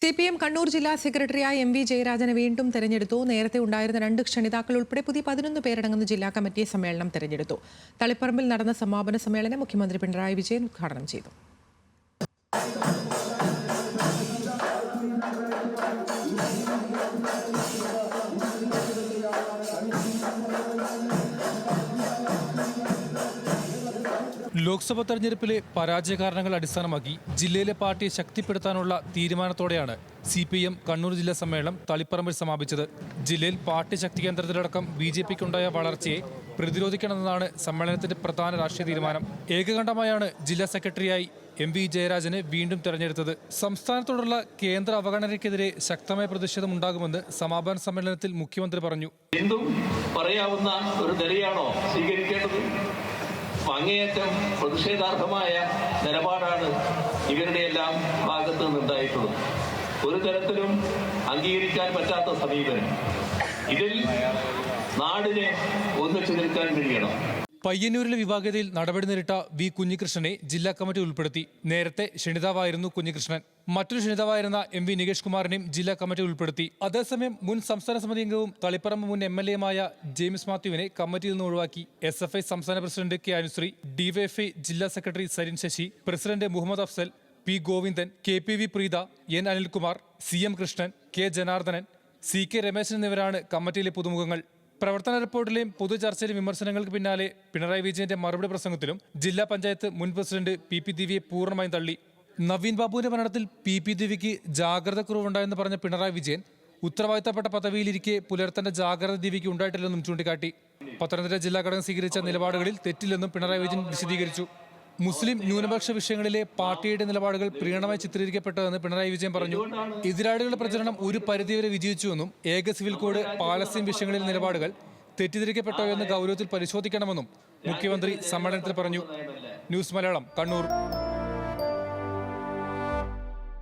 CPM Kannur ജില്ലാ സെക്രട്ടറിയായി MV ജയരാജനെ വീണ്ടും തെരഞ്ഞെടുത്തു. നേരത്തെ ഉണ്ടായിരുന്ന 2 ക്ഷണിതാക്കൾ ഉൾപ്പെടെ പുതിയ 11 പേരടങ്ങുന്ന ജില്ലാ കമ്മിറ്റി സമ്മേളനം തെരഞ്ഞെടുത്തു. തളിപ്പറമ്പിൽ നടന്ന സമാപന സമ്മേളനം മുഖ്യമന്ത്രി പിണറായി വിജയൻ ഉദ്ഘാടനം ചെയ്തു. ലോക്സഭാ തെരഞ്ഞെടുപ്പിലെ പരാജയ കാരണങ്ങൾ അടിസ്ഥാനമാക്കി ജില്ലയിലെ പാർട്ടിയെ ശക്തിപ്പെടുത്താനുള്ള തീരുമാനത്തോടെയാണ് CPM കണ്ണൂർ ജില്ലാ സമ്മേളനം തളിപ്പറമ്പിൽ സമാപിച്ചത്. ജില്ലയിൽ പാർട്ടി ശക്തി കേന്ദ്രത്തിലടക്കം BJPക്കുണ്ടായ വളർച്ചയെ പ്രതിരോധിക്കണമെന്നതാണ് സമ്മേളനത്തിന്റെ പ്രധാന രാഷ്ട്രീയ തീരുമാനം. ഏകകണ്ഠമായാണ് ജില്ലാ സെക്രട്ടറിയായി MV ജയരാജനെ വീണ്ടും തെരഞ്ഞെടുത്തത്. സംസ്ഥാനത്തോടുള്ള കേന്ദ്ര അവഗണനയ്ക്കെതിരെ ശക്തമായ പ്രതിഷേധം ഉണ്ടാകുമെന്ന് സമാപന സമ്മേളനത്തിൽ മുഖ്യമന്ത്രി പറഞ്ഞു. എന്തും പറയാവുന്ന ഒരു നിലയാണോ സ്വീകരിക്കേണ്ടത്? അങ്ങേയറ്റം പ്രതിഷേധാർഹമായ നിലപാടാണ് ഇവരുടെയെല്ലാം ഭാഗത്ത് നിന്നുണ്ടായിട്ടുള്ളത്. ഒരു തരത്തിലും അംഗീകരിക്കാൻ പറ്റാത്ത സമീപനം. ഇതിൽ നാടിനെ ഒന്നിച്ചു നിൽക്കാൻ കഴിയണം. പയ്യന്നൂരിലെ വിഭാഗീയതയിൽ നടപടി നേരിട്ട V കുഞ്ഞികൃഷ്ണനെ ജില്ലാ കമ്മിറ്റി ഉൾപ്പെടുത്തി. നേരത്തെ ക്ഷണിതാവായിരുന്നു കുഞ്ഞികൃഷ്ണൻ. മറ്റൊരു ക്ഷണിതാവായിരുന്ന MV നികേഷ് കുമാറിനെയും ജില്ലാ കമ്മിറ്റി ഉൾപ്പെടുത്തി. അതേസമയം മുൻ സംസ്ഥാന സമിതി അംഗവും തളിപ്പറമ്പ് മുൻ MLAയുമായ ജെയിംസ് മാത്യുവിനെ കമ്മിറ്റിയിൽ നിന്ന് ഒഴിവാക്കി. SFI സംസ്ഥാന പ്രസിഡന്റ് K അനുശ്രീ, DYFI ജില്ലാ secretary Sarin Sasi, president Muhammad Afsal, P Govindan, KPV Preetha, N Anilkumar, CM Krishnan, K Janardhanan, CK Rameshan എന്നിവരാണ് കമ്മിറ്റിയിലെ പുതുമുഖങ്ങൾ. പ്രവർത്തന റിപ്പോർട്ടിലെയും പൊതുചർച്ചയിലെയും വിമർശനങ്ങൾക്ക് പിന്നാലെ പിണറായി വിജയന്റെ മറുപടി പ്രസംഗത്തിലും ജില്ലാ പഞ്ചായത്ത് മുൻ പ്രസിഡന്റ് PP ദിവ്യയെ പൂർണ്ണമായും തള്ളി. നവീൻ ബാബുവിന്റെ മരണത്തിൽ PP ദിവ്യയ്ക്ക് ജാഗ്രത കുറവുണ്ടായെന്ന് പറഞ്ഞ പിണറായി വിജയൻ ഉത്തരവാദിത്തപ്പെട്ട പദവിയിലിരിക്കെ പുലർത്തേണ്ട ജാഗ്രത ദിവ്യയ്ക്ക് ഉണ്ടായിട്ടില്ലെന്നും ചൂണ്ടിക്കാട്ടി. പത്തനംതിട്ട ജില്ലാ ഘടകം സ്വീകരിച്ച നിലപാടുകളിൽ തെറ്റില്ലെന്നും പിണറായി വിജയൻ വിശദീകരിച്ചു. മുസ്ലിം ന്യൂനപക്ഷ വിഷയങ്ങളിലെ പാർട്ടിയുടെ നിലപാടുകൾ പ്രീണമായി ചിത്രീകരിക്കപ്പെട്ടതെന്ന് പിണറായി വിജയൻ പറഞ്ഞു. എതിരാളികളുടെ പ്രചരണം ഒരു പരിധിവരെ വിജയിച്ചുവെന്നും ഏക സിവിൽ കോഡ്, പാലസ്തീൻ വിഷയങ്ങളിലെ നിലപാടുകൾ തെറ്റിദ്ധരിക്കപ്പെട്ടോ എന്ന് ഗൗരവത്തിൽ പരിശോധിക്കണമെന്നും മുഖ്യമന്ത്രി സമ്മേളനത്തിൽ പറഞ്ഞു. ന്യൂസ് മലയാളം, കണ്ണൂർ.